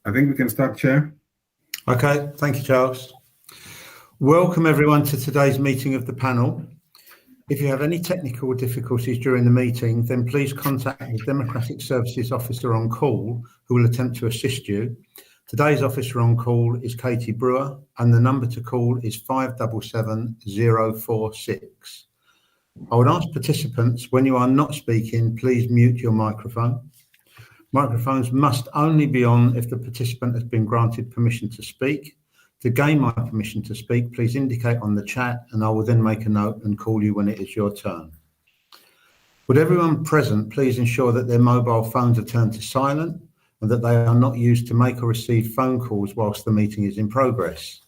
I think we can start, Chair. Okay, thank you, Charles. Welcome everyone to today's meeting of the panel. If you have any technical difficulties during the meeting, then please contact the Democratic Services Officer on call, who will attempt to assist you. Today's officer on call is Katie Brewer, and the number to call is 577046. I would ask participants, when you are not speaking, please mute your microphone. Microphones must only be on if the participant has been granted permission to speak. To gain my permission to speak, please indicate on the chat and I will then make a note and call you when it is your turn. Would everyone present please ensure that their mobile phones are turned to silent and that they are not used to make or receive phone calls whilst the meeting is in progress.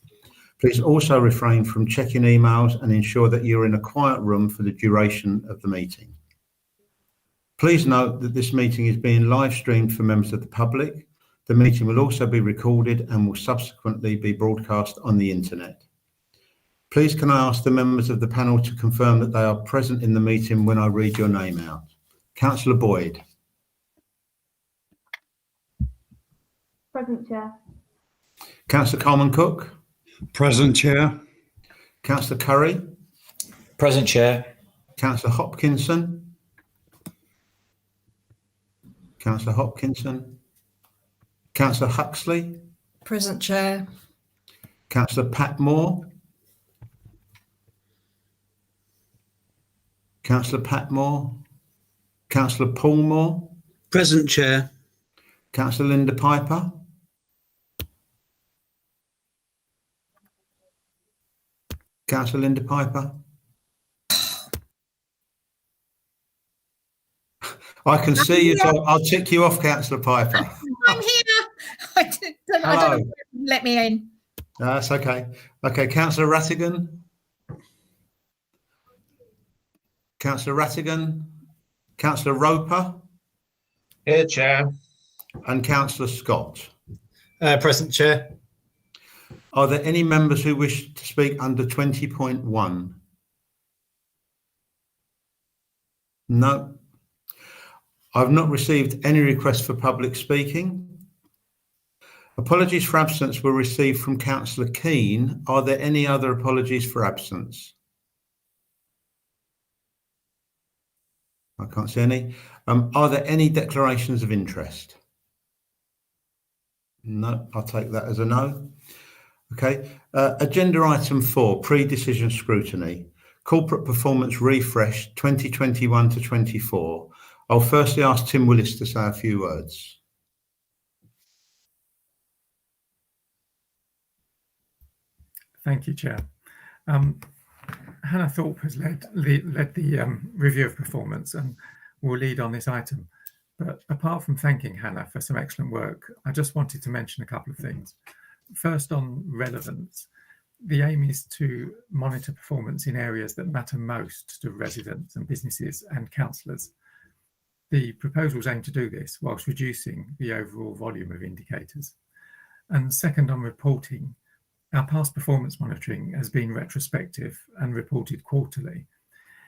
Please also refrain from checking emails and ensure that you're in a quiet room for the duration of the meeting. Please note that this meeting is being live streamed for members of the public. The meeting will also be recorded and will subsequently be broadcast on the internet. Please can I ask the members of the panel to confirm that they are present in the meeting when I read your name out. Councillor Boyd. Present, Chair. Councillor Coleman-Cook. Present, Chair. Councillor Curry. Present, Chair. Councillor Hopkinson. Councillor Hopkinson. Councillor Huxley. Present, Chair. Councillor Pat Moore. Councillor Pat Moore. Councillor Paul Moore. Present, Chair. Councillor Linda Piper. Councillor Linda Piper. I can see you, so I'll tick you off, Councillor Piper. I'm here. I don't know. Let me in. That's okay. Okay, Councillor Rattigan. Councillor Rattigan. Councillor Roper. Here, Chair. And Councillor Scott. Present, Chair. Are there any members who wish to speak under 20.1? No. I've not received any requests for public speaking. Apologies for absence were received from Councillor Keane. Are there any other apologies for absence? I can't see any. Are there any declarations of interest? No, I'll take that as a no. Okay. Agenda item 4, pre-decision scrutiny. Corporate performance refresh 2021 to 24. I'll firstly ask Tim Willis to say a few words. Thank you, Chair. Hannah Thorpe has led the review of performance and will lead on this item. But apart from thanking Hannah for some excellent work, I just wanted to mention a couple of things. First, on relevance, the aim is to monitor performance in areas that matter most to residents and businesses and councillors. The proposals aim to do this whilst reducing the overall volume of indicators. And second, on reporting, our past performance monitoring has been retrospective and reported quarterly.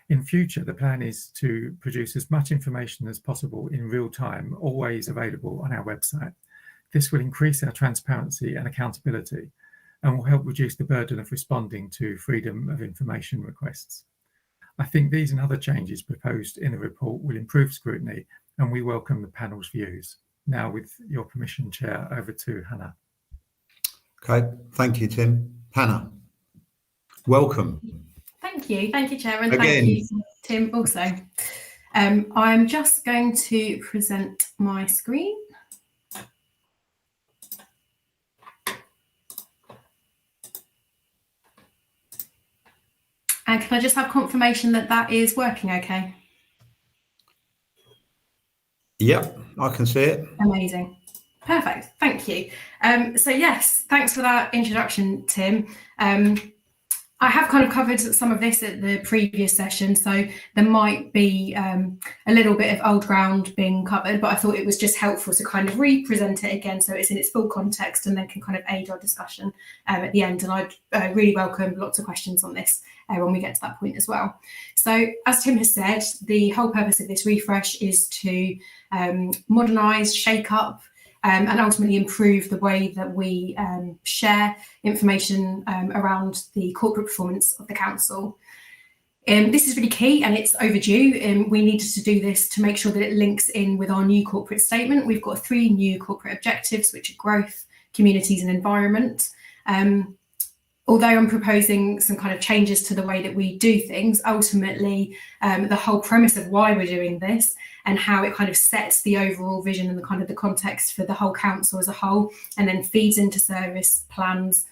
In future, the plan is to produce as much information as possible in real time, always available on our website. This will increase our transparency and accountability and will help reduce the burden of responding to freedom of information requests. I think these and other changes proposed in the report will improve scrutiny, and we welcome the panel's views. Now, with your permission, Chair, over to Hannah. Okay, thank you, Tim. Hannah, welcome. Thank you, Chair, and Again. thank you, Tim, also. I'm just going to present my screen. And can I just have confirmation that that is working okay? Yep, I can see it. Amazing. Perfect. Thank you. So yes, thanks for that introduction, Tim. I have kind of covered some of this at the previous session, so there might be a little bit of old ground being covered, but I thought it was just helpful to kind of re-present it again so it's in its full context and then can kind of aid our discussion at the end. And I'd really welcome lots of questions on this when we get to that point as well. So as Tim has said, the whole purpose of this refresh is to modernise, shake up and ultimately improve the way that we share information around the corporate performance of the council. This is really key and it's overdue. We needed to do this to make sure that it links in with our new corporate statement. We've got 3 new corporate objectives, which are growth, communities and environment. Although I'm proposing some kind of changes to the way that we do things, ultimately the whole premise of why we're doing this and how it kind of sets the overall vision and the kind of the context for the whole council as a whole, and then feeds into service plans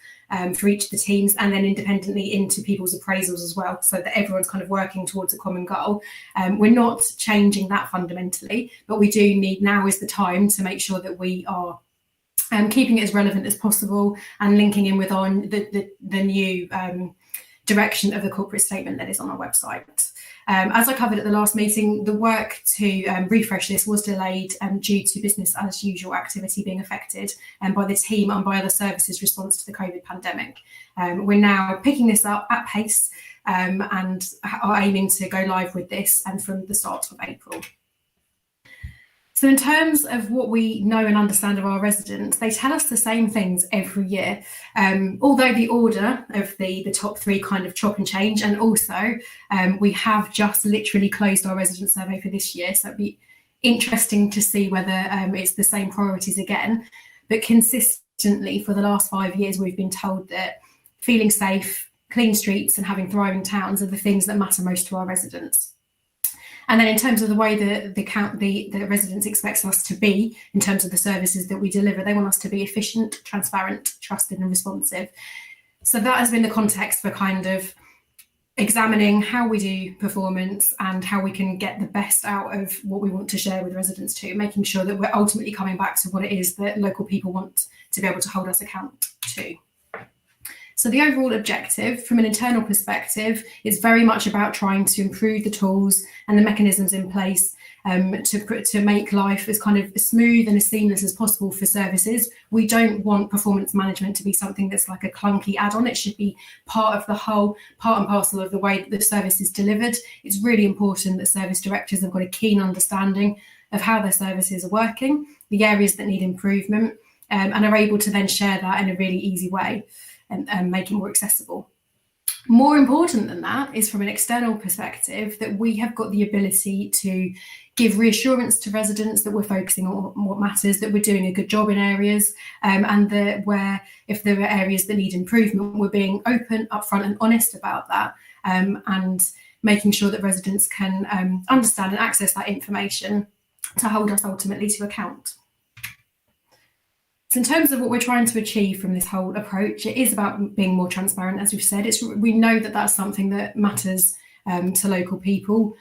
for each of the teams, and then independently into people's appraisals as well, so that everyone's kind of working towards a common goal. We're not changing that fundamentally, but we do need, now is the time to make sure that we are keeping it as relevant as possible and linking in with the new direction of the corporate statement that is on our website. As I covered at the last meeting, the work to refresh this was delayed due to business as usual activity being affected by the team and by other services' response to the COVID pandemic. We're now picking this up at pace and are aiming to go live with this from the start of April. So in terms of what we know and understand of our residents, they tell us the same things every year, although the order of the top 3 kind of chop and change, and also we have just literally closed our resident survey for this year, so it'd be interesting to see whether it's the same priorities again. But consistently for the last 5 years, we've been told that feeling safe, clean streets and having thriving towns are the things that matter most to our residents. And then in terms of the way that the residents expect us to be, in terms of the services that we deliver, they want us to be efficient, transparent, trusted and responsive. So that has been the context for kind of examining how we do performance and how we can get the best out of what we want to share with residents too, making sure that we're ultimately coming back to what it is that local people want to be able to hold us account to. So the overall objective from an internal perspective is very much about trying to improve the tools and the mechanisms in place to make life as kind of as smooth and as seamless as possible for services. We don't want performance management to be something that's like a clunky add-on. It should be part of the whole, part and parcel of the way that the service is delivered. It's really important that service directors have got a keen understanding of how their services are working, the areas that need improvement, and are able to then share that in a really easy way and make it more accessible. More important than that is from an external perspective that we have got the ability to give reassurance to residents that we're focusing on what matters, that we're doing a good job in areas, and that where if there are areas that need improvement, we're being open, upfront and honest about that, and making sure that residents can understand and access that information to hold us ultimately to account. So in terms of what we're trying to achieve from this whole approach, it is about being more transparent, as we've said. We know that that's something that matters to local people.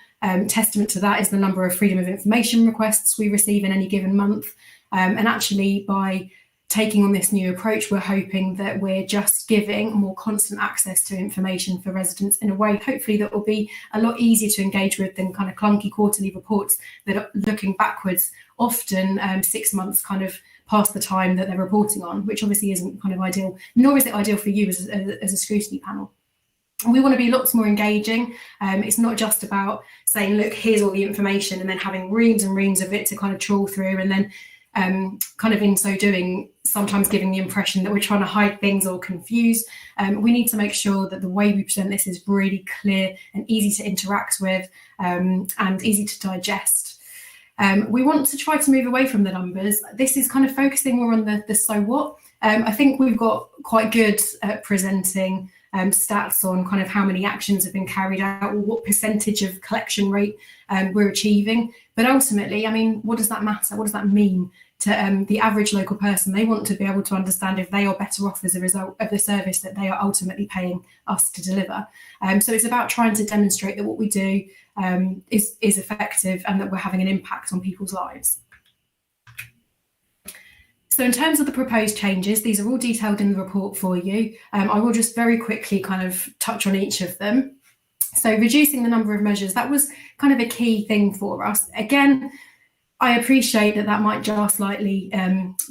Testament to that is the number of freedom of information requests we receive in any given month. And actually, by taking on this new approach, we're hoping that we're just giving more constant access to information for residents in a way, hopefully, that will be a lot easier to engage with than kind of clunky quarterly reports that are looking backwards, often 6 months kind of past the time that they're reporting on, which obviously isn't kind of ideal, nor is it ideal for you as a scrutiny panel. And we want to be lots more engaging. It's not just about saying, look, here's all the information, and then having reams and reams of it to kind of trawl through, and then kind of in so doing, sometimes giving the impression that we're trying to hide things or confuse. We need to make sure that the way we present this is really clear and easy to interact with and easy to digest. We want to try to move away from the numbers. This is kind of focusing more on the so what. I think we've got quite good at presenting stats on kind of how many actions have been carried out or what percentage of collection rate we're achieving. But ultimately, I mean, what does that matter? What does that mean to the average local person? They want to be able to understand if they are better off as a result of the service that they are ultimately paying us to deliver. So it's about trying to demonstrate that what we do is effective and that we're having an impact on people's lives. So in terms of the proposed changes, these are all detailed in the report for you. I will just very quickly kind of touch on each of them. So reducing the number of measures, that was kind of a key thing for us. Again, I appreciate that might jar slightly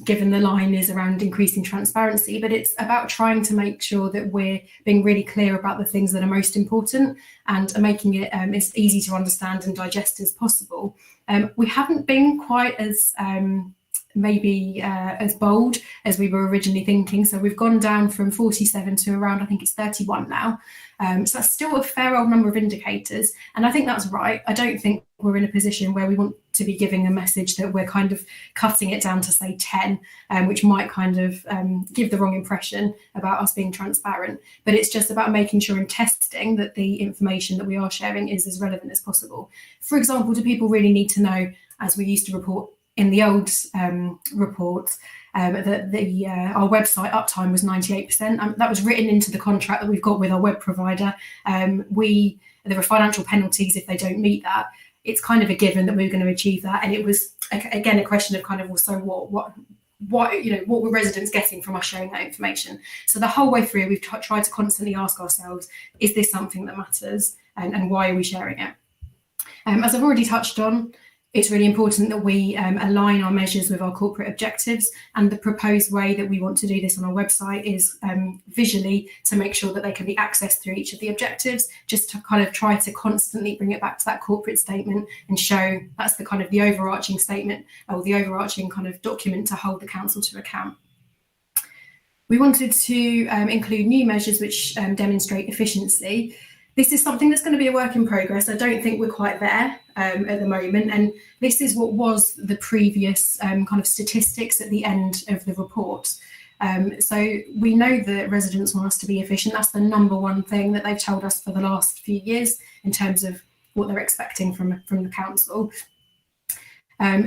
given the line is around increasing transparency, but it's about trying to make sure that we're being really clear about the things that are most important and making it as easy to understand and digest as possible. We haven't been quite as maybe as bold as we were originally thinking. So we've gone down from 47 to around, I think it's 31 now. So that's still a fair old number of indicators. And I think that's right. I don't think we're in a position where we want to be giving a message that we're kind of cutting it down to say 10, which might kind of give the wrong impression about us being transparent. But it's just about making sure in testing that the information that we are sharing is as relevant as possible. For example, do people really need to know, as we used to report in the old report, that our website uptime was 98%. That was written into the contract that we've got with our web provider. There are financial penalties if they don't meet that. It's kind of a given that we're going to achieve that. And it was, again, a question of kind of also what were residents getting from us sharing that information? So the whole way through, we've tried to constantly ask ourselves, is this something that matters? And why are we sharing it? As I've already touched on, it's really important that we align our measures with our corporate objectives, and the proposed way that we want to do this on our website is visually to make sure that they can be accessed through each of the objectives, just to kind of try to constantly bring it back to that corporate statement and show that's the kind of the overarching statement or the overarching kind of document to hold the council to account. We wanted to include new measures which demonstrate efficiency. This is something that's going to be a work in progress. I don't think we're quite there at the moment. And this is what was the previous kind of statistics at the end of the report. So we know that residents want us to be efficient. That's the number one thing that they've told us for the last few years in terms of what they're expecting from the council.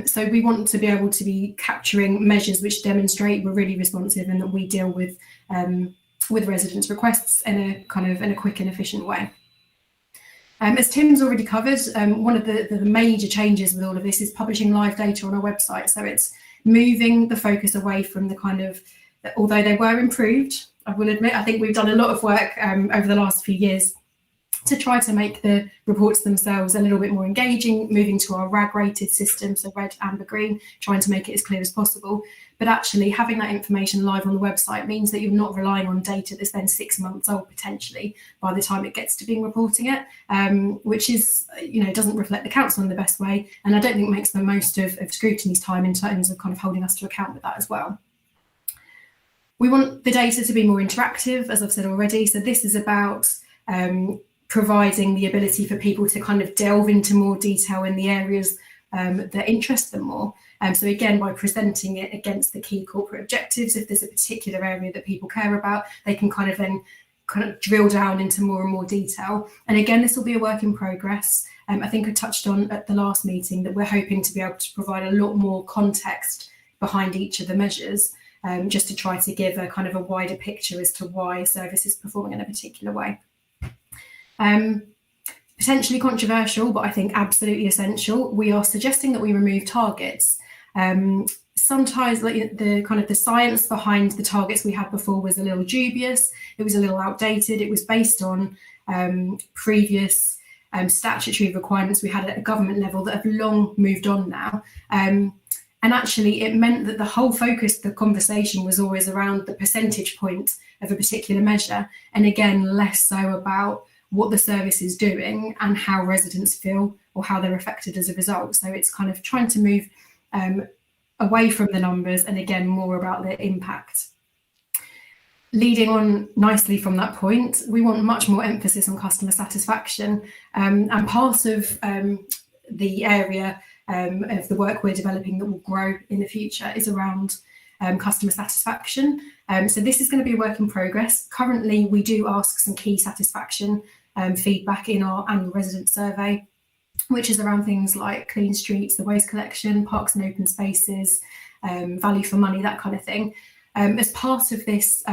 So we want to be able to be capturing measures which demonstrate we're really responsive and that we deal with residents' requests in a quick and efficient way. As Tim's already covered, one of the major changes with all of this is publishing live data on our website. So it's moving the focus away from the kind of, although they were improved, I will admit, I think we've done a lot of work over the last few years to try to make the reports themselves a little bit more engaging, moving to our RAG rated system, so red, amber, green, trying to make it as clear as possible. But actually having that information live on the website means that you're not relying on data that's then 6 months old potentially by the time it gets to being reporting it, which is, doesn't reflect the council in the best way. And I don't think makes the most of Scrutiny's time in terms of kind of holding us to account with that as well. We want the data to be more interactive, as I've said already. So this is about providing the ability for people to kind of delve into more detail in the areas that interest them more. So again, by presenting it against the key corporate objectives, if there's a particular area that people care about, they can kind of drill down into more and more detail. And again, this will be a work in progress. I think I touched on at the last meeting that we're hoping to be able to provide a lot more context behind each of the measures, just to try to give a kind of a wider picture as to why a service is performing in a particular way. Potentially controversial, but I think absolutely essential. We are suggesting that we remove targets. Sometimes the kind of the science behind the targets we had before was a little dubious. It was a little outdated. It was based on previous statutory requirements we had at a government level that have long moved on now. And actually it meant that the whole focus of the conversation was always around the percentage point of a particular measure. And again, less so about what the service is doing and how residents feel or how they're affected as a result. So it's kind of trying to move away from the numbers and again, more about the impact. Leading on nicely from that point, we want much more emphasis on customer satisfaction. And part of the area of the work we're developing that will grow in the future is around customer satisfaction. So this is going to be a work in progress. Currently, we do ask some key satisfaction feedback in our annual resident survey, which is around things like clean streets, the waste collection, parks and open spaces, value for money, that kind of thing. As part of this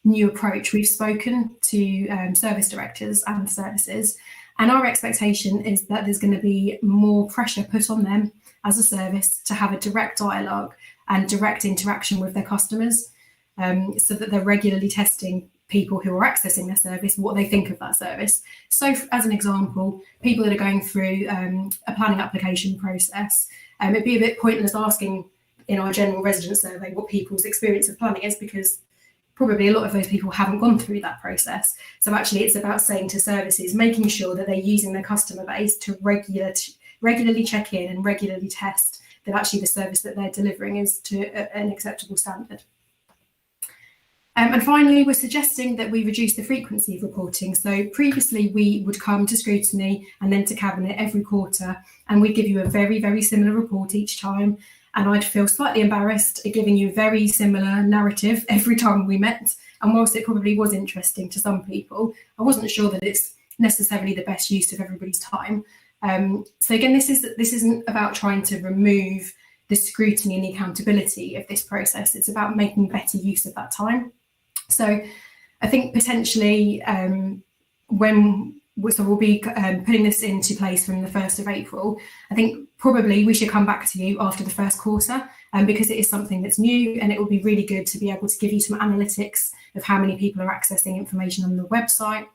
new approach, we've spoken to service directors and services, and our expectation is that there's going to be more pressure put on them as a service to have a direct dialogue and direct interaction with their customers, so that they're regularly testing people who are accessing their service, what they think of that service. So as an example, people that are going through a planning application process, it'd be a bit pointless asking in our general resident survey what people's experience of planning is, because probably a lot of those people haven't gone through that process. So actually it's about saying to services, making sure that they're using their customer base to regularly check in and regularly test that actually the service that they're delivering is to an acceptable standard. And finally, we're suggesting that we reduce the frequency of reporting. So previously we would come to scrutiny and then to cabinet every quarter, and we'd give you a very, very similar report each time. And I'd feel slightly embarrassed at giving you a very similar narrative every time we met. And whilst it probably was interesting to some people, I wasn't sure that it's necessarily the best use of everybody's time. So again, this isn't about trying to remove the scrutiny and the accountability of this process. It's about making better use of that time. So I think potentially we'll be putting this into place from the 1st of April. I think probably we should come back to you after the first quarter because it is something that's new, and it will be really good to be able to give you some analytics of how many people are accessing information on the website.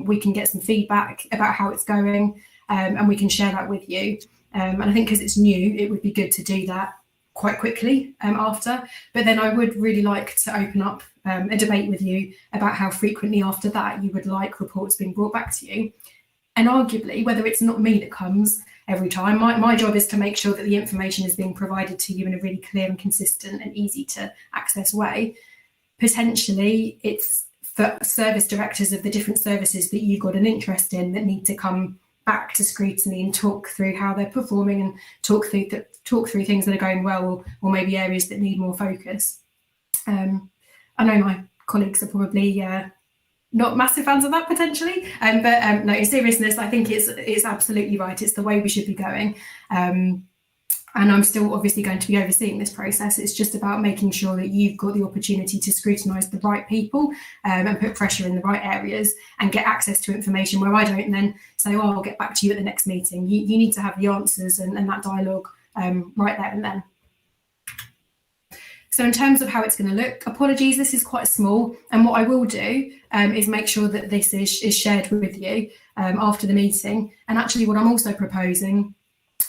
We can get some feedback about how it's going, and we can share that with you. And I think because it's new, it would be good to do that quite quickly after. But then I would really like to open up a debate with you about how frequently after that you would like reports being brought back to you. And arguably, whether it's not me that comes every time, my job is to make sure that the information is being provided to you in a really clear and consistent and easy to access way. Potentially, it's for service directors of the different services that you've got an interest in that need to come back to scrutiny and talk through how they're performing and talk through things that are going well, or maybe areas that need more focus. I know my colleagues are probably not massive fans of that potentially, but no, in seriousness, I think it's absolutely right. It's the way we should be going. And I'm still obviously going to be overseeing this process. It's just about making sure that you've got the opportunity to scrutinise the right people and put pressure in the right areas and get access to information where I don't then say, oh, I'll get back to you at the next meeting. You need to have the answers and that dialogue right there and then. So in terms of how it's going to look, apologies, this is quite small. And what I will do is make sure that this is shared with you after the meeting. And actually what I'm also proposing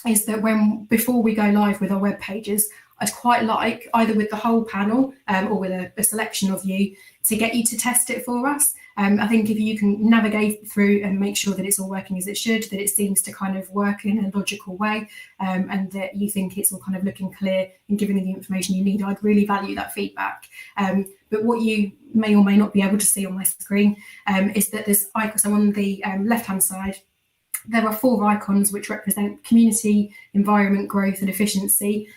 is that before we go live with our web pages, I'd quite like, either with the whole panel or with a selection of you, to get you to test it for us. I think if you can navigate through and make sure that it's all working as it should, that it seems to kind of work in a logical way, and that you think it's all kind of looking clear and giving you the information you need, I'd really value that feedback. But what you may or may not be able to see on my screen is that there's icons. So on the left-hand side, there are 4 icons which represent community, environment, growth and efficiency.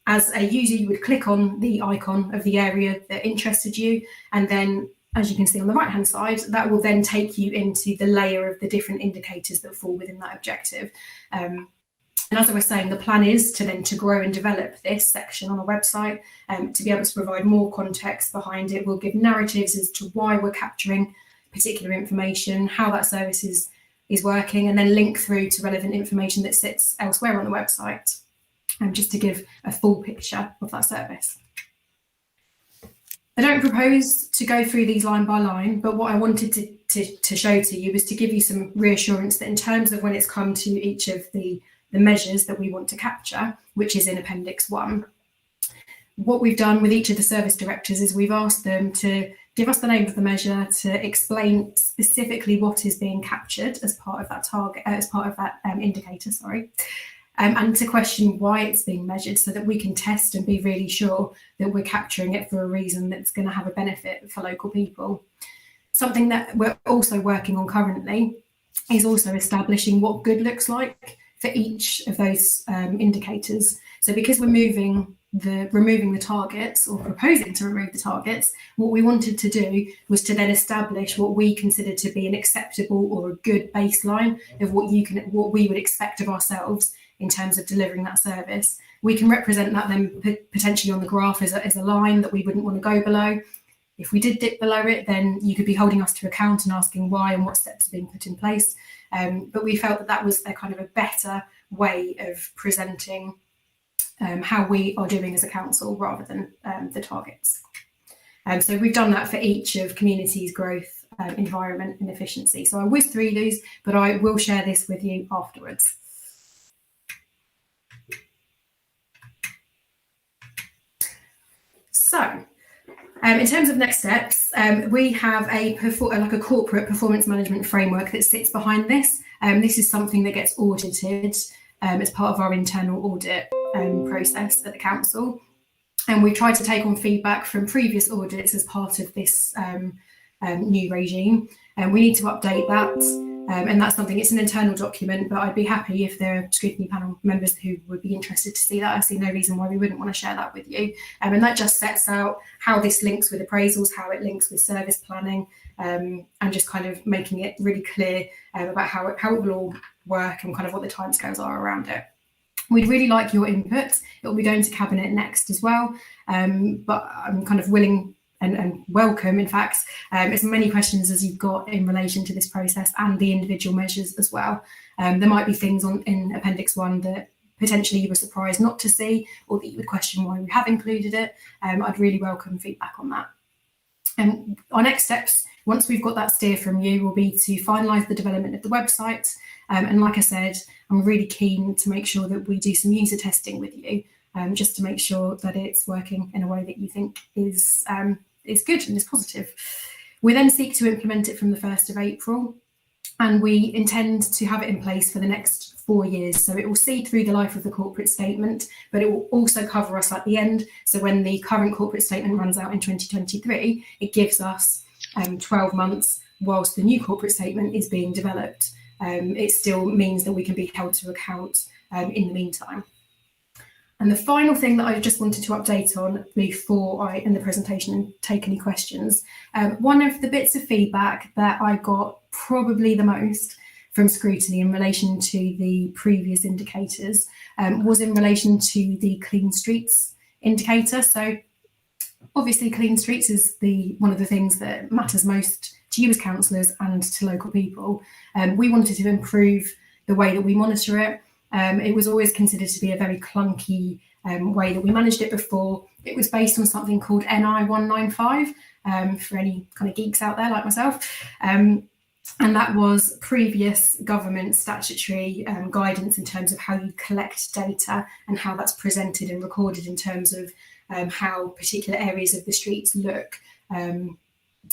As a user, you would click on the icon of the area that interested you, and then, as you can see on the right-hand side, that will then take you into the layer of the different indicators that fall within that objective. And as I was saying, the plan is to grow and develop this section on our website, to be able to provide more context behind it. We'll give narratives as to why we're capturing particular information, how that service is working, and then link through to relevant information that sits elsewhere on the website, just to give a full picture of that service. I don't propose to go through these line by line, but what I wanted to show to you is to give you some reassurance that in terms of when it's come to each of the measures that we want to capture, which is in Appendix 1, what we've done with each of the service directors is we've asked them to give us the name of the measure, to explain specifically what is being captured as part of that target, as part of that indicator, and to question why it's being measured so that we can test and be really sure that we're capturing it for a reason that's going to have a benefit for local people. Something that we're also working on currently is also establishing what good looks like for each of those indicators. So because we're removing the targets, or proposing to remove the targets, what we wanted to do was to then establish what we consider to be an acceptable or a good baseline of what we would expect of ourselves in terms of delivering that service. We can represent that then potentially on the graph as a line that we wouldn't want to go below. If we did dip below it, then you could be holding us to account and asking why and what steps are being put in place. But we felt that was a kind of a better way of presenting how we are doing as a council rather than the targets. So we've done that for each of communities, growth, environment and efficiency. So I whiz through these, but I will share this with you afterwards. So in terms of next steps, we have a corporate performance management framework that sits behind this. This is something that gets audited as part of our internal audit. process at the council. And we tried to take on feedback from previous audits as part of this new regime. And we need to update that. And that's something, it's an internal document, but I'd be happy if there are Scrutiny Panel members who would be interested to see that. I see no reason why we wouldn't want to share that with you. And that just sets out how this links with appraisals, how it links with service planning, and just kind of making it really clear about how it will all work and kind of what the timescales are around it. We'd really like your input. It will be going to Cabinet next as well, but I'm kind of willing and welcome, in fact, as many questions as you've got in relation to this process and the individual measures as well. There might be things in Appendix 1 that potentially you were surprised not to see, or that you would question why we have included it. I'd really welcome feedback on that. And our next steps, once we've got that steer from you, will be to finalise the development of the website. And like I said, I'm really keen to make sure that we do some user testing with you, just to make sure that it's working in a way that you think is good and is positive. We then seek to implement it from the 1st of April, and we intend to have it in place for the next 4 years. So it will see through the life of the corporate statement, but it will also cover us at the end. So when the current corporate statement runs out in 2023, it gives us 12 months whilst the new corporate statement is being developed. It still means that we can be held to account in the meantime. And the final thing that I just wanted to update on before I end the presentation and take any questions, one of the bits of feedback that I got probably the most from Scrutiny in relation to the previous indicators was in relation to the Clean Streets indicator. So obviously Clean Streets is one of the things that matters most to you as councillors and to local people. We wanted to improve the way that we monitor it. It was always considered to be a very clunky way that we managed it before. It was based on something called NI 195, for any kind of geeks out there like myself. And that was previous government statutory guidance in terms of how you collect data and how that's presented and recorded in terms of how particular areas of the streets look. And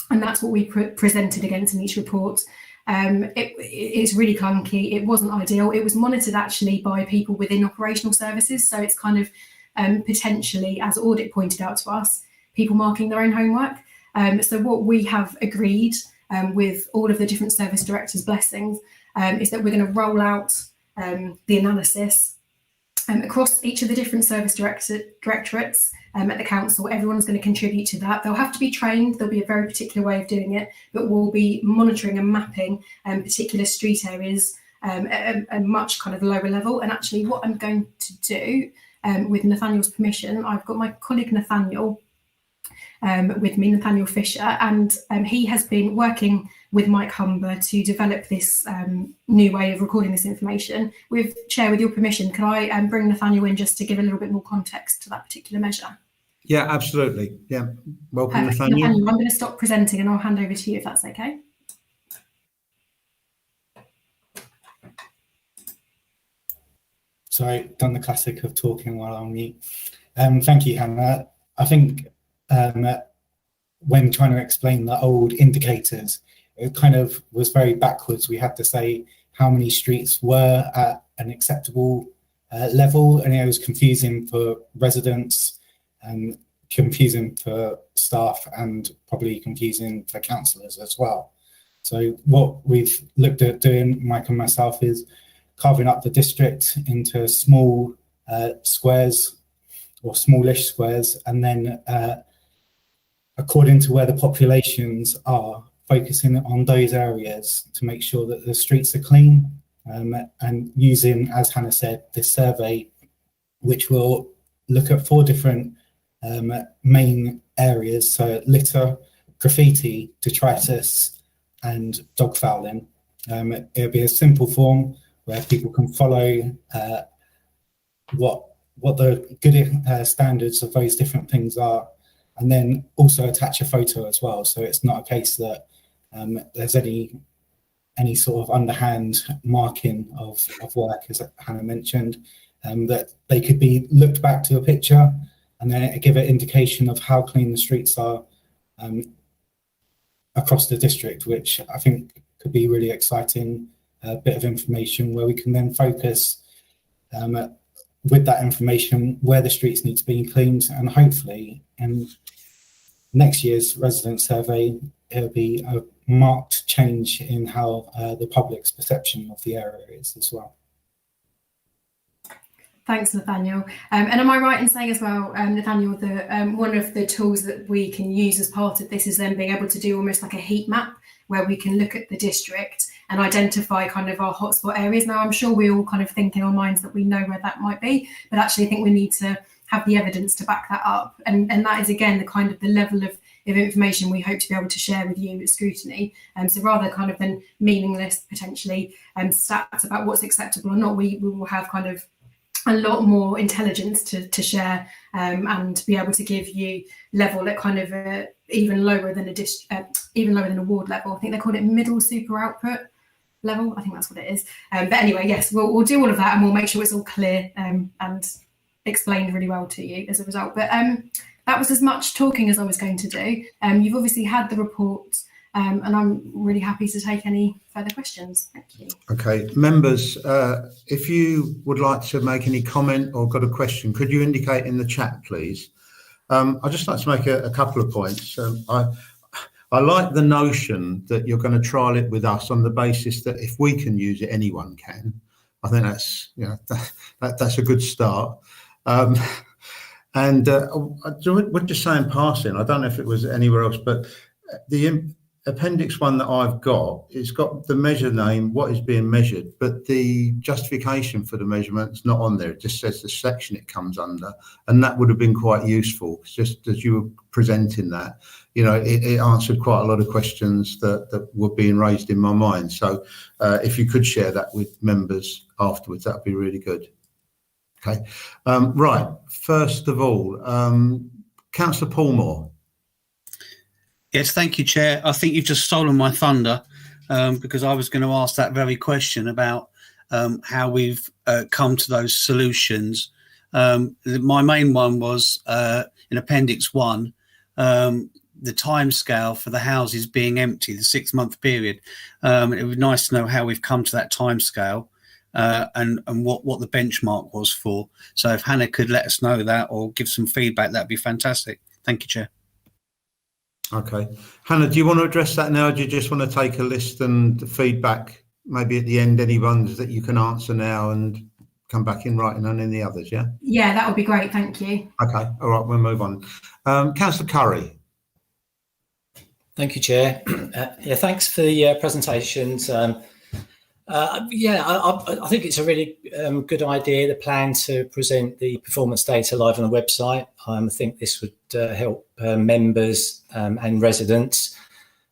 that's what we presented against in each report. It's really clunky. It wasn't ideal. It was monitored actually by people within operational services. So it's kind of potentially, as audit pointed out to us, people marking their own homework. So what we have agreed with all of the different service directors' blessings is that we're going to roll out the analysis across each of the different service directorates at the council. Everyone's going to contribute to that. They'll have to be trained. There'll be a very particular way of doing it, but we'll be monitoring and mapping particular street areas at a much kind of lower level. And actually what I'm going to do with Nathaniel's permission, I've got my colleague Nathaniel with me, Nathaniel Fisher, and he has been working with Mike Humber to develop this new way of recording this information. Chair, with your permission, can I bring Nathaniel in just to give a little bit more context to that particular measure? Yeah, absolutely. Yeah, welcome, Perfect. Nathaniel. Nathaniel, I'm going to stop presenting and I'll hand over to you if that's okay. Sorry, done the classic of talking while on mute. Thank you, Hannah. I think when trying to explain the old indicators, it kind of was very backwards. We had to say how many streets were at an acceptable level, and it was confusing for residents and confusing for staff and probably confusing for councillors as well. So what we've looked at doing, Mike and myself, is carving up the district into small squares or smallish squares, and then according to where the populations are, focusing on those areas to make sure that the streets are clean, and using, as Hannah said, this survey, which will look at 4 different main areas, so litter, graffiti, detritus, and dog fouling. It'll be a simple form where people can follow what the good standards of those different things are, and then also attach a photo as well. So it's not a case that there's any sort of underhand marking of work, as Hannah mentioned, that they could be looked back to a picture and then give an indication of how clean the streets are across the district, which I think could be really exciting bit of information where we can then focus with that information where the streets need to be cleaned, and hopefully in next year's resident survey it'll be a marked change in how the public's perception of the area is as well. Thanks, Nathaniel. And am I right in saying as well, Nathaniel, that one of the tools that we can use as part of this is then being able to do almost like a heat map where we can look at the district and identify kind of our hotspot areas. Now, I'm sure we all kind of think in our minds that we know where that might be, but actually I think we need to have the evidence to back that up. And that is, again, the kind of the level of information we hope to be able to share with you at Scrutiny. So rather kind of than meaningless, potentially, stats about what's acceptable or not, we will have kind of a lot more intelligence to share and be able to give you level at kind of even lower than a ward level. I think they call it middle super output level. I think that's what it is. But anyway, yes, we'll do all of that and we'll make sure it's all clear and explained really well to you as a result. But that was as much talking as I was going to do. You've obviously had the report. And I'm really happy to take any further questions. Thank you. Okay, members, if you would like to make any comment or got a question, could you indicate in the chat, please? I'd just like to make a couple of points. I like the notion that you're going to trial it with us on the basis that if we can use it, anyone can. I think that's, you know, that's a good start. And we're just saying passing. I don't know if it was anywhere else, but the Appendix 1 that I've got, it's got the measure name, what is being measured, but the justification for the measurement's not on there. It just says the section it comes under, and that would have been quite useful. Just as you were presenting that, you know, it answered quite a lot of questions that were being raised in my mind. So if you could share that with members afterwards, that'd be really good. Okay, right. First of all, Councillor Paulmore. Yes, thank you, Chair. I think you've just stolen my thunder because I was going to ask that very question about how we've come to those solutions. My main one was in Appendix 1, the timescale for the houses being empty, the 6-month period. It would be nice to know how we've come to that timescale and what the benchmark was for. So if Hannah could let us know that or give some feedback, that'd be fantastic. Thank you, Chair. Okay. Hannah, do you want to address that now? Or do you just want to take a list and feedback, maybe at the end, any ones that you can answer now and come back in writing on any others, yeah? Yeah, that would be great. Thank you. Okay. All right, we'll move on. Councillor Curry. Thank you, Chair. Yeah, thanks for the presentations. I think it's a really good idea, the plan to present the performance data live on the website. I think this would help members and residents.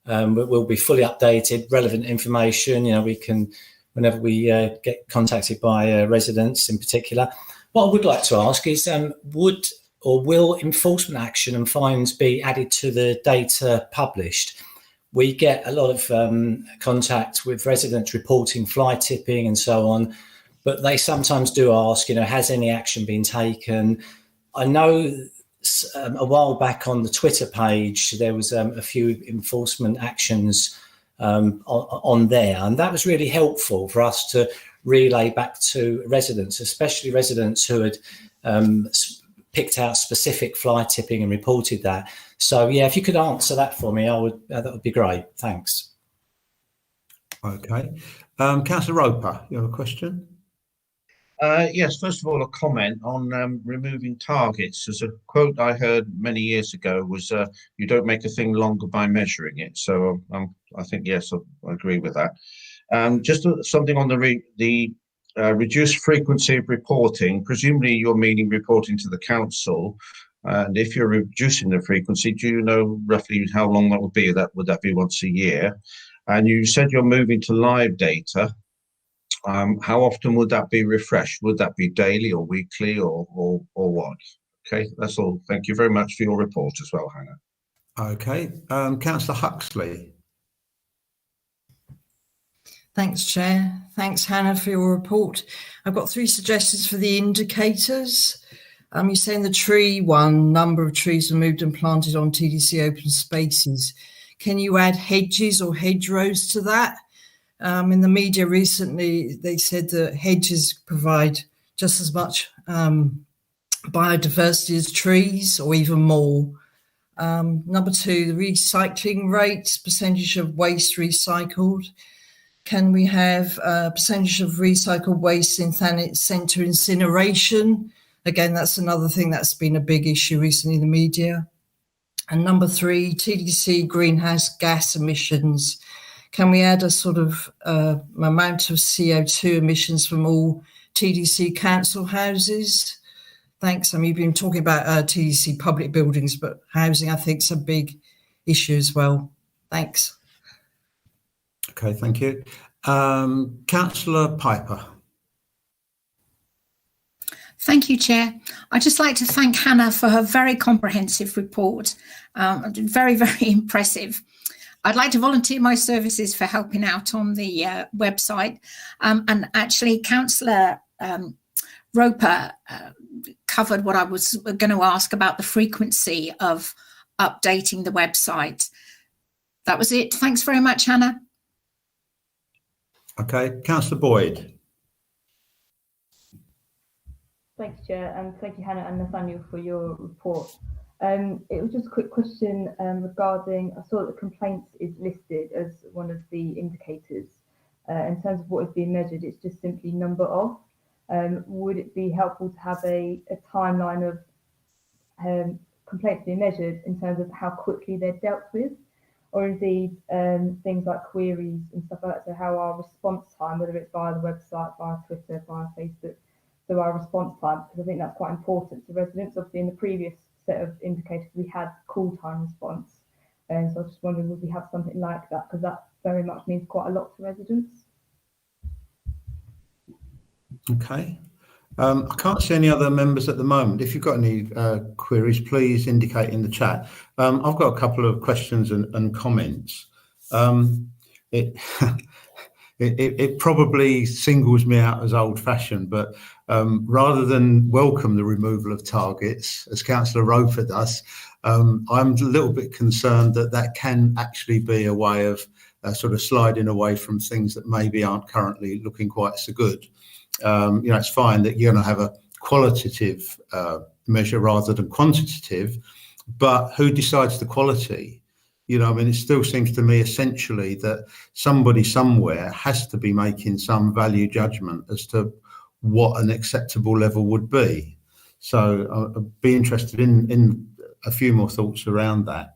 We'll be fully updated, relevant information. You know, we can, whenever we get contacted by residents in particular. What I would like to ask is, would or will enforcement action and fines be added to the data published? We get a lot of contact with residents reporting fly tipping and so on, but they sometimes do ask, you know, has any action been taken? I know a while back on the Twitter page, there was a few enforcement actions on there, and that was really helpful for us to relay back to residents, especially residents who had picked out specific fly tipping and reported that. So yeah, if you could answer that for me, that would be great. Thanks. Okay. Councillor Roper, you have a question? Yes, first of all, a comment on removing targets. There's a quote I heard many years ago was, you don't make a thing longer by measuring it. So I think, yes, I agree with that. Just something on the reduced frequency of reporting. Presumably you're meaning reporting to the council. And if you're reducing the frequency, do you know roughly how long that would be? Would that be once a year? And you said you're moving to live data. How often would that be refreshed? Would that be daily or weekly or what? Okay, that's all. Thank you very much for your report as well, Hannah. Okay. Councillor Huxley. Thanks, Chair. Thanks, Hannah, for your report. I've got 3 suggestions for the indicators. You're saying the tree one, number of trees removed and planted on TDC open spaces. Can you add hedges or hedgerows to that? In the media recently, they said that hedges provide just as much biodiversity as trees, or even more? Number 2, the recycling rate, percentage of waste recycled. Can we have a percentage of recycled waste in Thanet sent to incineration? Again, that's another thing that's been a big issue recently in the media. And number 3, TDC greenhouse gas emissions. Can we add a sort of amount of CO2 emissions from all TDC council houses? Thanks. I mean, you've been talking about TDC public buildings, but housing, I think, is a big issue as well. Thanks. Okay, thank you. Councillor Piper. Thank you, Chair. I'd just like to thank Hannah for her very comprehensive report. Very, very impressive. I'd like to volunteer my services for helping out on the website. And actually, Councillor Roper covered what I was going to ask about the frequency of updating the website. That was it. Thanks very much, Hannah. Okay, Councillor Boyd. Thanks, Chair, and thank you, Hannah and Nathaniel, for your report. It was just a quick question regarding, I saw that complaints is listed as one of the indicators. In terms of what is being measured, it's just simply number of. Would it be helpful to have a timeline of complaints being measured in terms of how quickly they're dealt with? Or indeed things like queries and stuff like that, so how our response time, whether it's via the website, via Twitter, via Facebook, so our response time, because I think that's quite important to residents. Obviously, in the previous set of indicators, we had call time response. And so I was just wondering, would we have something like that? Because that very much means quite a lot to residents. Okay. I can't see any other members at the moment. If you've got any queries, please indicate in the chat. I've got a couple of questions and comments. It probably singles me out as old-fashioned, but rather than welcome the removal of targets, as Councillor Roper does, I'm a little bit concerned that that can actually be a way of sort of sliding away from things that maybe aren't currently looking quite so good. It's fine that you're going to have a qualitative measure rather than quantitative, but who decides the quality? It still seems to me essentially that somebody somewhere has to be making some value judgment as to what an acceptable level would be. So I'd be interested in a few more thoughts around that.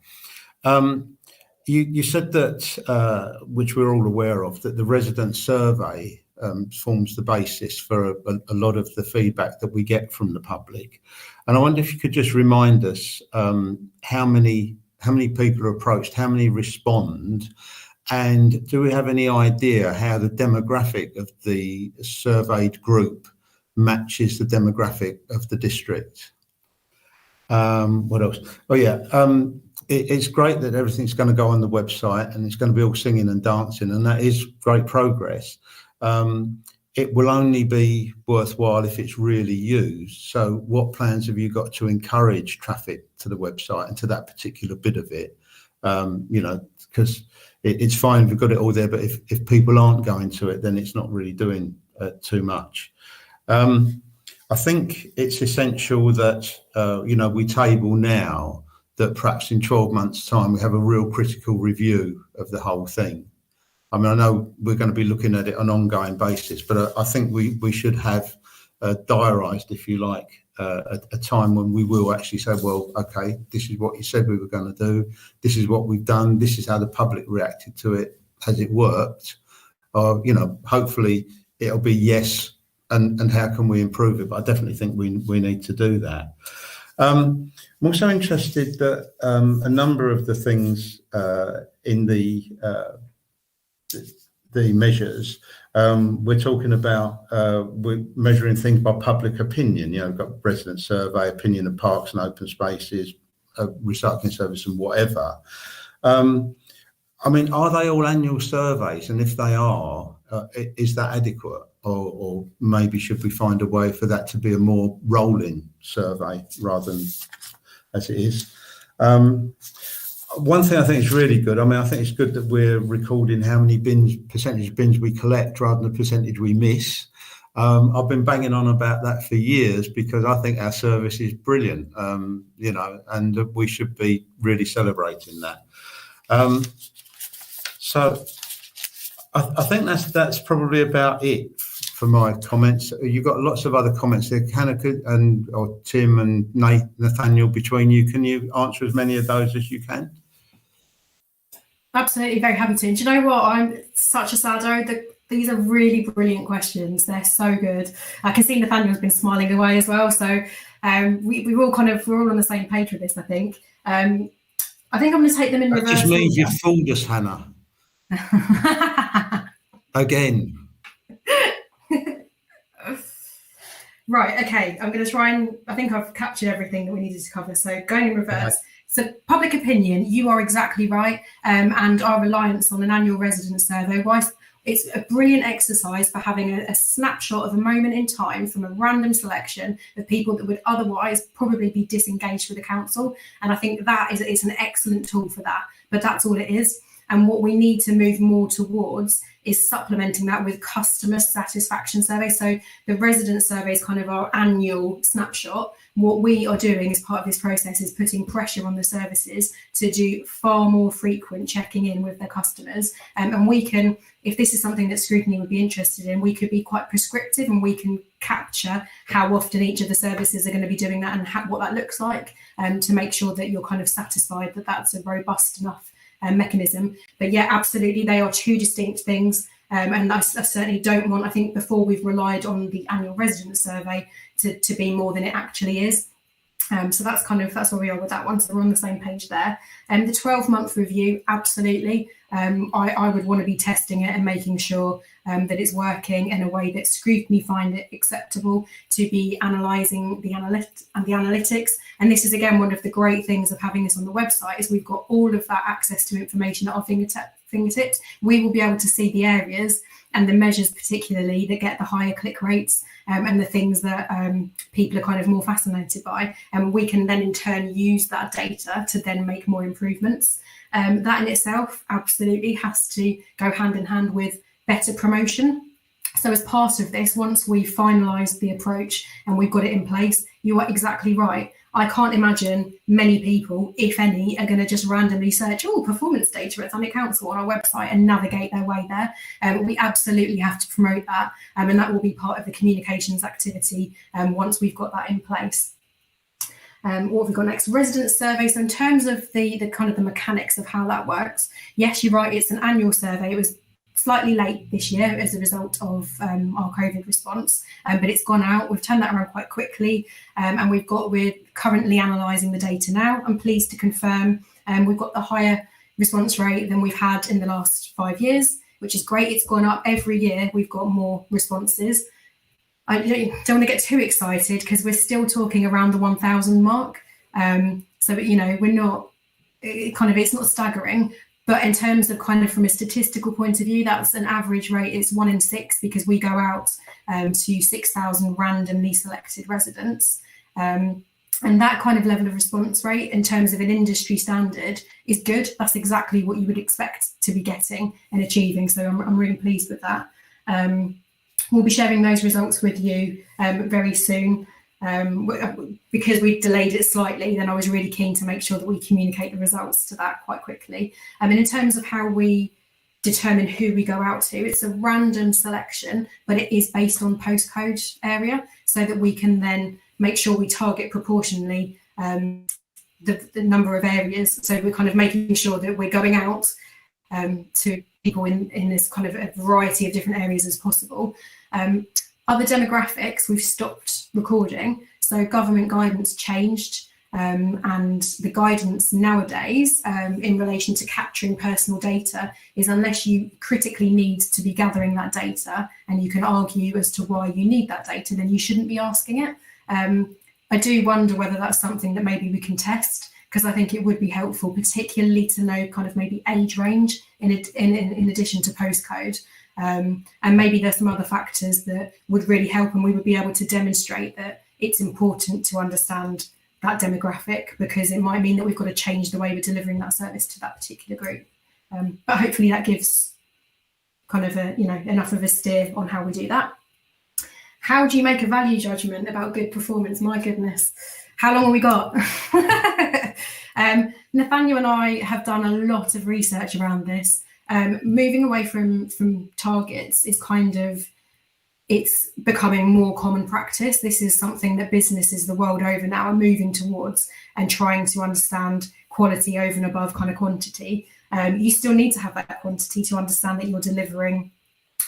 You said that, which we're all aware of, that the resident survey forms the basis for a lot of the feedback that we get from the public. And I wonder if you could just remind us how many people are approached, how many respond, and do we have any idea how the demographic of the surveyed group matches the demographic of the district? What else? Oh yeah, it's great that everything's going to go on the website and it's going to be all singing and dancing, and that is great progress. It will only be worthwhile if it's really used. So what plans have you got to encourage traffic to the website and to that particular bit of it? Because it's fine, we've got it all there, but if people aren't going to it, then it's not really doing too much. I think it's essential that, we table now that perhaps in 12 months' time, we have a real critical review of the whole thing. I mean, I know we're going to be looking at it on an ongoing basis, but I think we should have diarised, if you like, a time when we will actually say, well, okay, this is what you said we were going to do. This is what we've done. This is how the public reacted to it. Has it worked? Hopefully it'll be yes. And how can we improve it? But I definitely think we need to do that. I'm also interested that a number of the things in the measures, we're talking about, we're measuring things by public opinion. We've got resident survey, opinion of parks and open spaces, recycling service and whatever. I mean, are they all annual surveys? And if they are, is that adequate? Or maybe should we find a way for that to be a more rolling survey rather than as it is? One thing I think is really good, I think it's good that we're recording how many percentage bins we collect rather than the percentage we miss. I've been banging on about that for years because I think our service is brilliant, you know, and we should be really celebrating that. So I think that's probably about it for my comments. You've got lots of other comments there, Hannah or Tim and Nathaniel, between you. Can you answer as many of those as you can? Absolutely, very happy to. And do you know what? I'm such a saddo. These are really brilliant questions. They're so good. I can see Nathaniel's been smiling away as well. So we're all on the same page with this, I think. I think I'm going to take them in reverse. That just means you fooled us, Hannah. Again. Right, okay. I'm going to try and, I think I've captured everything that we needed to cover. So going in reverse. Right. So public opinion, you are exactly right. And our reliance on an annual resident survey, whilst it's a brilliant exercise for having a snapshot of a moment in time from a random selection of people that would otherwise probably be disengaged with the council. And I think that is an excellent tool for that, but that's all it is. And what we need to move more towards is supplementing that with customer satisfaction surveys. So the resident survey is kind of our annual snapshot. What we are doing as part of this process is putting pressure on the services to do far more frequent checking in with their customers. And we can, if this is something that Scrutiny would be interested in, we could be quite prescriptive and we can capture how often each of the services are going to be doing that and what that looks like, to make sure that you're kind of satisfied that that's a robust enough mechanism. But yeah, absolutely, they are two distinct things. And I certainly don't want, I think before we've relied on the annual resident survey to be more than it actually is. So that's where we are with that one. So we're on the same page there. And the 12-month review, absolutely. I would want to be testing it and making sure that it's working in a way that Scrutiny find it acceptable to be analysing the analytics. And this is, again, one of the great things of having this on the website is we've got all of that access to information at our fingertips. We will be able to see the areas and the measures particularly that get the higher click rates and the things that people are kind of more fascinated by. And we can then in turn use that data to then make more improvements. That in itself absolutely has to go hand in hand with better promotion. So as part of this, once we finalise the approach and we've got it in place, you are exactly right. I can't imagine many people, if any, are going to just randomly search, performance data at Thanet Council on our website and navigate their way there. We absolutely have to promote that, and that will be part of the communications activity once we've got that in place. What have we got next? Resident survey. So in terms of the kind of the mechanics of how that works, yes, you're right, it's an annual survey. It was slightly late this year as a result of our COVID response, but it's gone out. We've turned that around quite quickly, and we're currently analysing the data now. I'm pleased to confirm we've got the higher response rate than we've had in the last 5 years, which is great. It's gone up every year. We've got more responses. I don't want to get too excited because we're still talking around the 1,000 mark. So, we're not, it's not staggering. But in terms of kind of from a statistical point of view, that's an average rate. It's 1 in 6 because we go out to 6,000 randomly selected residents. And that kind of level of response rate in terms of an industry standard is good. That's exactly what you would expect to be getting and achieving. So I'm really pleased with that. We'll be sharing those results with you very soon. Because we delayed it slightly, then I was really keen to make sure that we communicate the results to that quite quickly. And in terms of how we determine who we go out to, it's a random selection, but it is based on postcode area so that we can then make sure we target proportionally the number of areas. So we're kind of making sure that we're going out to people in this kind of a variety of different areas as possible. Other demographics, we've stopped recording. So government guidance changed, and the guidance nowadays in relation to capturing personal data is unless you critically need to be gathering that data and you can argue as to why you need that data, then you shouldn't be asking it. I do wonder whether that's something that maybe we can test, because I think it would be helpful, particularly to know kind of maybe age range in addition to postcode. And maybe there's some other factors that would really help, and we would be able to demonstrate that it's important to understand that demographic, because it might mean that we've got to change the way we're delivering that service to that particular group. But hopefully that gives kind of enough of a steer on how we do that. how do you make a value judgment about good performance? My goodness, how long have we got? Nathaniel and I have done a lot of research around this. Moving away from targets is it's becoming more common practice. This is something that businesses the world over now are moving towards and trying to understand quality over and above kind of quantity. You still need to have that quantity to understand that you're delivering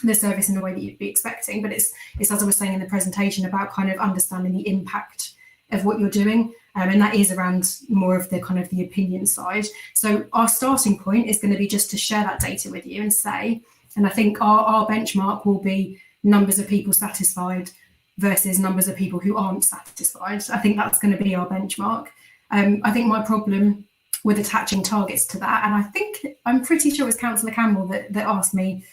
the service in the way that you'd be expecting. But it's as I was saying in the presentation, about kind of understanding the impact of what you're doing. And that is around more of the kind of the opinion side. So our starting point is going to be just to share that data with you and say, and I think our benchmark will be numbers of people satisfied versus numbers of people who aren't satisfied. I think that's going to be our benchmark. I think my problem with attaching targets to that, and I'm pretty sure it was Councillor Campbell that asked me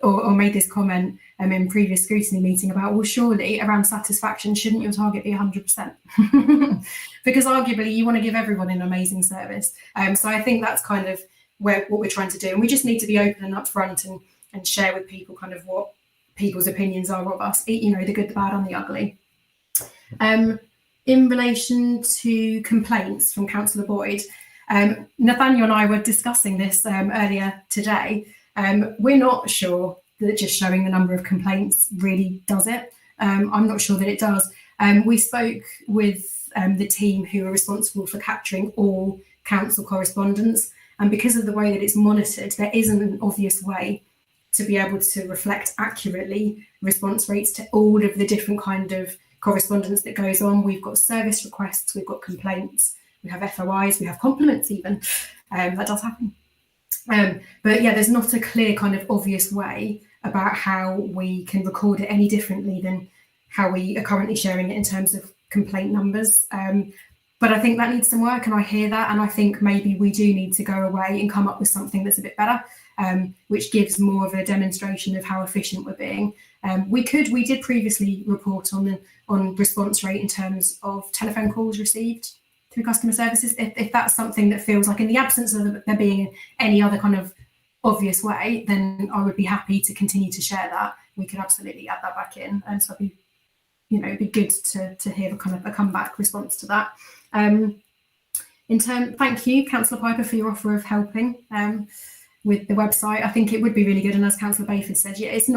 or made this comment in previous scrutiny meeting about, well, surely around satisfaction, shouldn't your target be 100%? Because arguably you want to give everyone an amazing service. So I think that's kind of what we're trying to do. And we just need to be open and upfront and share with people kind of what people's opinions are of us, the good, the bad and the ugly. In relation to complaints from Councillor Boyd, Nathaniel and I were discussing this earlier today. We're not sure that just showing the number of complaints really does it. I'm not sure that it does. We spoke with the team who are responsible for capturing all council correspondence, and because of the way that it's monitored, there isn't an obvious way to be able to reflect accurately response rates to all of the different kind of correspondence that goes on. We've got service requests, we've got complaints, we have FOIs, we have compliments even. That does happen. But yeah, there's not a clear kind of obvious way about how we can record it any differently than how we are currently sharing it in terms of complaint numbers. But I think that needs some work, and I hear that, and I think maybe we do need to go away and come up with something that's a bit better, which gives more of a demonstration of how efficient we're being. We did previously report on response rate in terms of telephone calls received through customer services. If that's something that feels like, in the absence of there being any other kind of obvious way, then I would be happy to continue to share that. We could absolutely add that back in, and so it'd be good to hear a kind of a comeback response to that. Thank you, Councillor Piper, for your offer of helping with the website. I think it would be really good, and as Councillor Bayford said, yeah, it's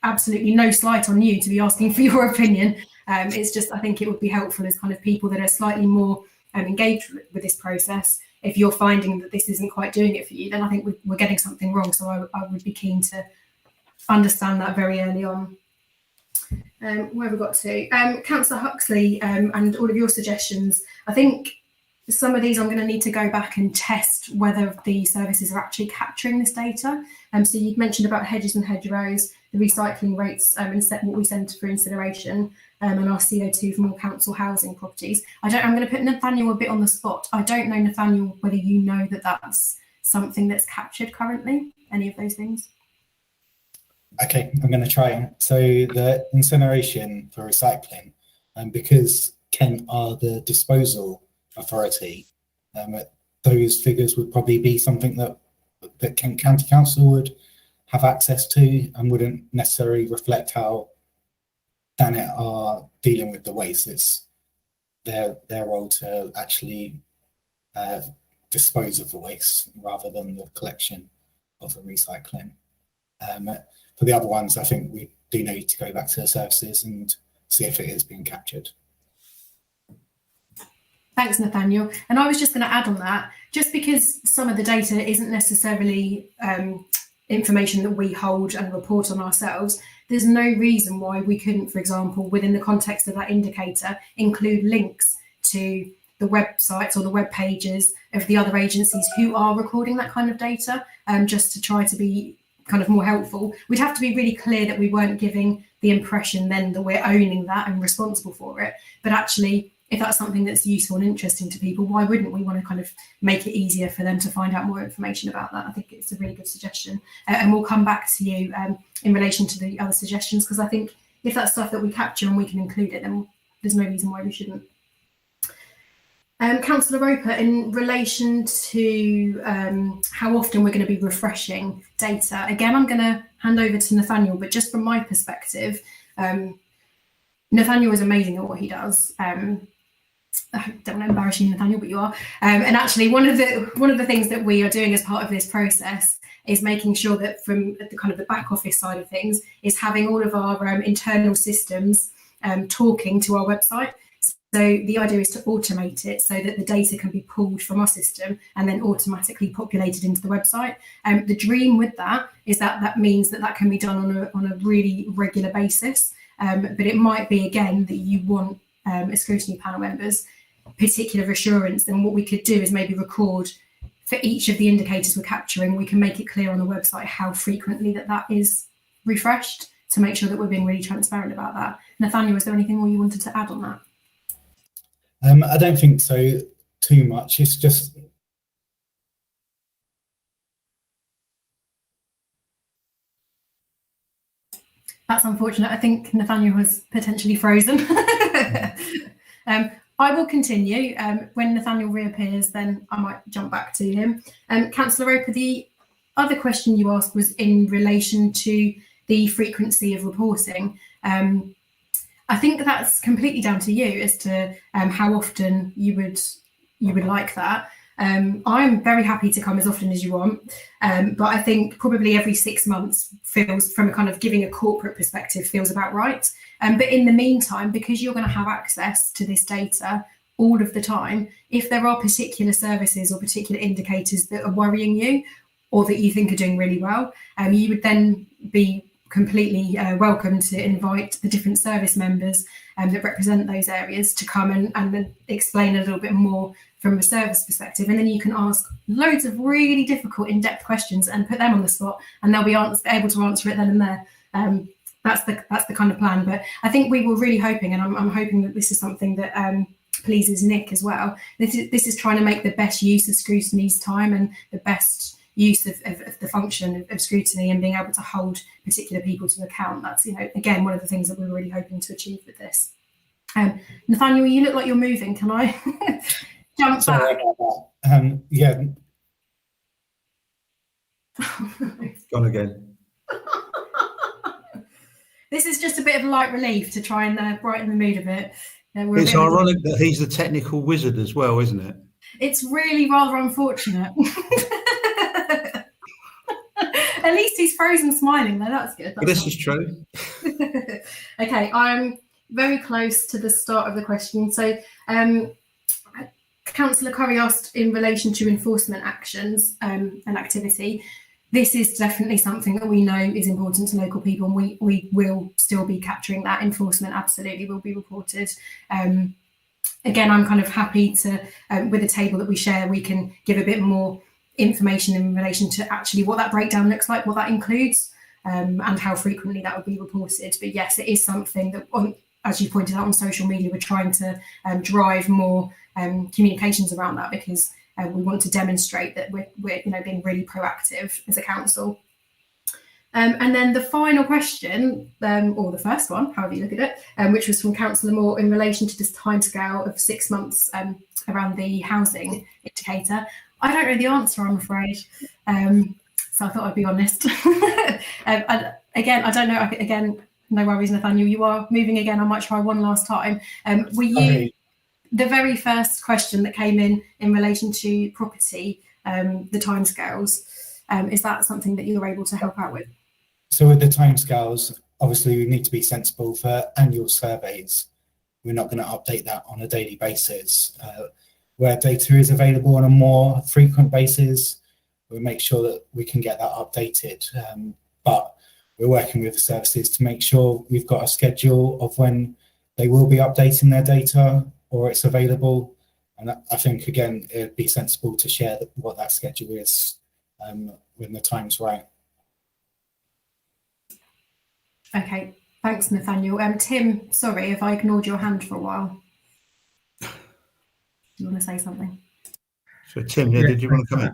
absolutely no slight on you to be asking for your opinion. It's just, I think it would be helpful as kind of people that are slightly more engaged with this process. If you're finding that this isn't quite doing it for you, then I think we're getting something wrong. So I would be keen to understand that very early on. Where have we got to? Councillor Huxley, and all of your suggestions. I think some of these I'm going to need to go back and test whether the services are actually capturing this data. So you've mentioned about hedges and hedgerows, the recycling rates, and what we send for incineration, and our CO2 from all council housing properties. I'm going to put Nathaniel a bit on the spot. I don't know, Nathaniel, whether you know that that's something that's captured currently, any of those things. Okay, I'm going to try. So the incineration for recycling, because Kent are the disposal authority, those figures would probably be something that Kent County Council would have access to, and wouldn't necessarily reflect how Thanet are dealing with the waste. It's their role to actually dispose of the waste rather than the collection of the recycling. For the other ones, I think we do need to go back to the services and see if it is being captured. Thanks, Nathaniel. And I was just going to add on that, just because some of the data isn't necessarily information that we hold and report on ourselves, there's no reason why we couldn't, for example, within the context of that indicator, include links to the websites or the web pages of the other agencies who are recording that kind of data, just to try to be kind of more helpful. We'd have to be really clear that we weren't giving the impression then that we're owning that and responsible for it. But actually, if that's something that's useful and interesting to people, why wouldn't we want to kind of make it easier for them to find out more information about that? I think it's a really good suggestion. And we'll come back to you in relation to the other suggestions, because I think if that's stuff that we capture and we can include it, then there's no reason why we shouldn't. Councillor Roper, in relation to how often we're going to be refreshing data, again, I'm going to hand over to Nathaniel, but just from my perspective, Nathaniel is amazing at what he does. I don't want to embarrass you, Nathaniel, but you are. And actually, one of the things that we are doing as part of this process is making sure that from the kind of the back office side of things is having all of our internal systems talking to our website. So the idea is to automate it so that the data can be pulled from our system and then automatically populated into the website. The dream with that is that means that can be done on a really regular basis. But it might be, again, that you want as scrutiny panel members particular assurance. And what we could do is maybe record for each of the indicators we're capturing. We can make it clear on the website how frequently that is refreshed to make sure that we're being really transparent about that. Nathaniel, is there anything more you wanted to add on that? I don't think so too much. It's just that's unfortunate. I think Nathaniel was potentially frozen. I will continue. When Nathaniel reappears, then I might jump back to him. Councillor Roper, the other question you asked was in relation to the frequency of reporting. I think that's completely down to you as to how often you would like that. I'm very happy to come as often as you want, but I think probably every 6 months feels, from a kind of giving a corporate perspective, feels about right. But in the meantime, because you're going to have access to this data all of the time, if there are particular services or particular indicators that are worrying you or that you think are doing really well, you would then be completely welcome to invite the different service members that represent those areas to come and explain a little bit more from a service perspective, and then you can ask loads of really difficult in-depth questions and put them on the spot, and they'll be able to answer it then and there. That's the kind of plan. But I think we were really hoping, and I'm hoping that this is something that pleases Nick as well. This is trying to make the best use of scrutiny's time and the best use of the function of scrutiny and being able to hold particular people to account. That's, again, one of the things that we were really hoping to achieve with this. Nathaniel, you look like you're moving. Can I jump back? Yeah. Gone again. This is just a bit of a light relief to try and brighten the mood a bit. It's ironic that he's the technical wizard as well, isn't it? It's really rather unfortunate. At least he's frozen smiling though, that's good. This is true. Okay, I'm very close to the start of the question. So Councillor Curry asked in relation to enforcement actions and activity. This is definitely something that we know is important to local people, and we will still be capturing that. Enforcement absolutely will be reported. Again, I'm kind of happy to, with the table that we share, we can give a bit more information in relation to actually what that breakdown looks like, what that includes, and how frequently that would be reported. But yes, it is something that, as you pointed out on social media, we're trying to drive more communications around that, because we want to demonstrate that we're being really proactive as a council. And then the final question, or the first one, however you look at it, which was from Councillor Moore in relation to this timescale of 6 months around the housing indicator. I don't know the answer, I'm afraid. So I thought I'd be honest. Again, I don't know. Again, no worries, Nathaniel. You are moving again. I might try one last time. Were you the very first question that came in relation to property, the timescales? Is that something that you're able to help out with? So with the timescales, obviously we need to be sensible for annual surveys. We're not going to update that on a daily basis. Where data is available on a more frequent basis, we'll make sure that we can get that updated. But we're working with the services to make sure we've got a schedule of when they will be updating their data or it's available. And I think, again, it'd be sensible to share what that schedule is when the time's right. Okay, thanks, Nathaniel. Tim, sorry if I ignored your hand for a while. You want to say something? So, Tim, did you want to come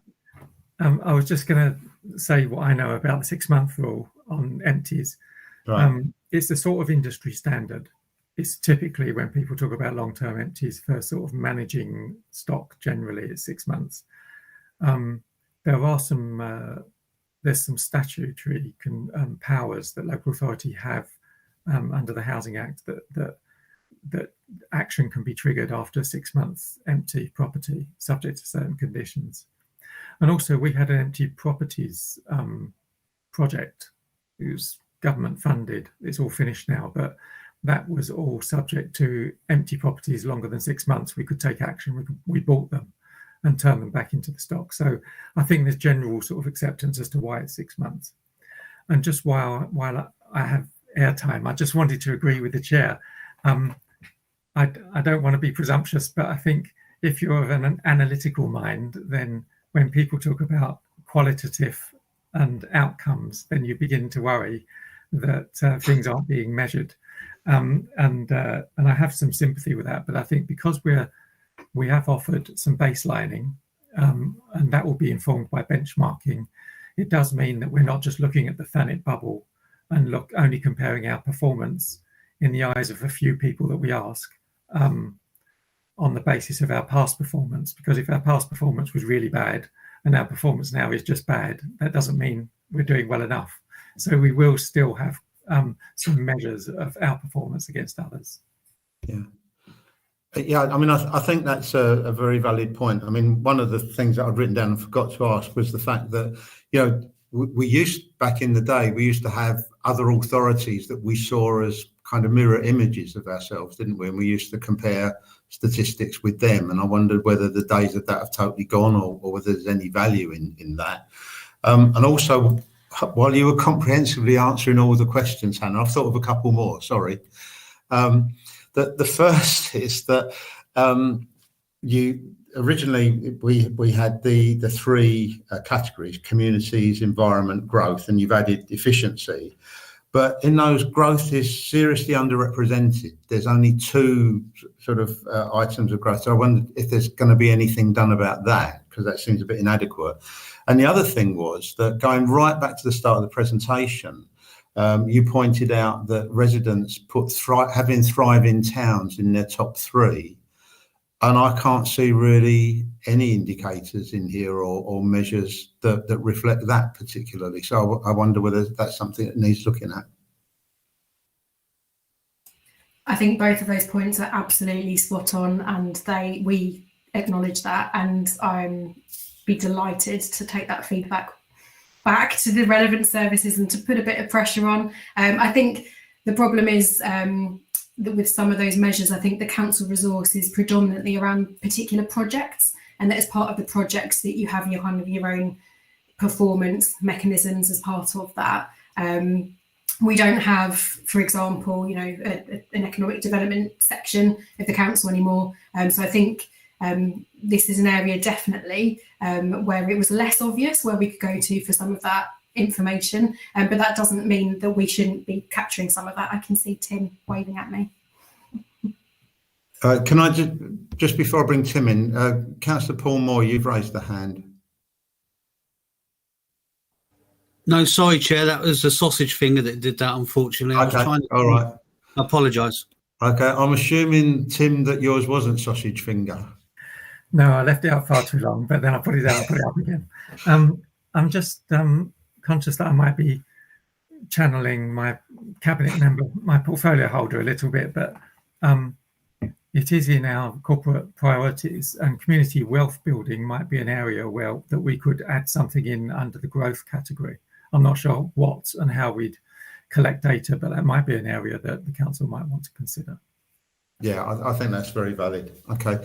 in? I was just going to say what I know about the 6 month rule on empties. Right. It's a sort of industry standard. It's typically, when people talk about long-term empties for sort of managing stock, generally it's 6 months. There are some there's some statutory powers that local authority have under the Housing Act that action can be triggered after 6 months empty property, subject to certain conditions. And also we had an empty properties project. It was government funded. It's all finished now, but that was all subject to empty properties longer than 6 months. We could take action. We bought them and turn them back into the stock. So I think there's general sort of acceptance as to why it's 6 months. And just while I have airtime, I just wanted to agree with the chair. I don't want to be presumptuous, but I think if you're of an analytical mind, then when people talk about qualitative and outcomes, then you begin to worry that things aren't being measured. And I have some sympathy with that, but I think because we have offered some baselining, and that will be informed by benchmarking, it does mean that we're not just looking at the Thanet bubble and only comparing our performance in the eyes of a few people that we ask on the basis of our past performance. Because if our past performance was really bad and our performance now is just bad, that doesn't mean we're doing well enough. So we will still have some measures of our performance against others. Yeah, I mean, I think that's a very valid point. I mean, one of the things that I've written down and forgot to ask was the fact that, we used, back in the day, we used to have other authorities that we saw as kind of mirror images of ourselves, didn't we? And we used to compare statistics with them. And I wondered whether the days of that have totally gone or whether there's any value in that. And also, while you were comprehensively answering all the questions, Hannah, I've thought of a couple more, sorry. The first is that originally we had the three categories: communities, environment, growth, and you've added efficiency. But in those, growth is seriously underrepresented. There's only two sort of items of growth. So I wondered if there's going to be anything done about that, because that seems a bit inadequate. And the other thing was that, going right back to the start of the presentation, you pointed out that residents put having thriving towns in their top three. And I can't see really any indicators in here or measures that reflect that particularly. So I wonder whether that's something that needs looking at. I think both of those points are absolutely spot on, and we acknowledge that, and I'm be delighted to take that feedback back to the relevant services and to put a bit of pressure on. I think the problem is that with some of those measures, I think the council resource is predominantly around particular projects, and that as part of the projects that you have your own performance mechanisms as part of that. We don't have, for example, an economic development section of the council anymore. So I think this is an area definitely where it was less obvious where we could go to for some of that information, but that doesn't mean that we shouldn't be capturing some of that. I can see Tim waving at me. Can I just before I bring Tim in, Councillor Paul Moore, you've raised the hand. No, sorry, Chair, that was the sausage finger that did that, unfortunately. Okay, all right. I apologise. Okay, I'm assuming, Tim, that yours wasn't sausage finger. No, I left it out far too long, but then I put it out and put it up again. I'm just conscious that I might be channeling my cabinet member, my portfolio holder a little bit, but it is in our corporate priorities, and community wealth building might be an area that we could add something in under the growth category. I'm not sure what and how we'd collect data, but that might be an area that the council might want to consider. Yeah, I think that's very valid. Okay,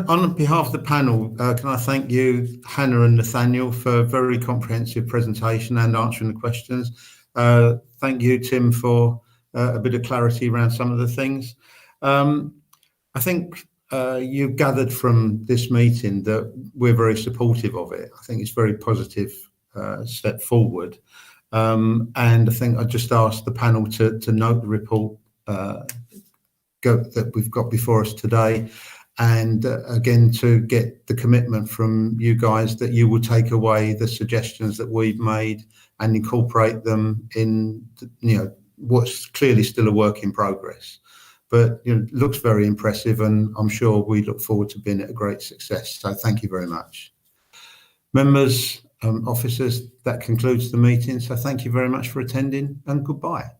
on behalf of the panel, can I thank you, Hannah and Nathaniel, for a very comprehensive presentation and answering the questions. Thank you, Tim, for a bit of clarity around some of the things. I think you've gathered from this meeting that we're very supportive of it. I think it's a very positive step forward. And I think I just asked the panel to note the report that we've got before us today, and again to get the commitment from you guys that you will take away the suggestions that we've made and incorporate them in what's clearly still a work in progress, but looks very impressive, and I'm sure we look forward to being a great success. So thank you very much. Members, officers, that concludes the meeting. So thank you very much for attending, and goodbye.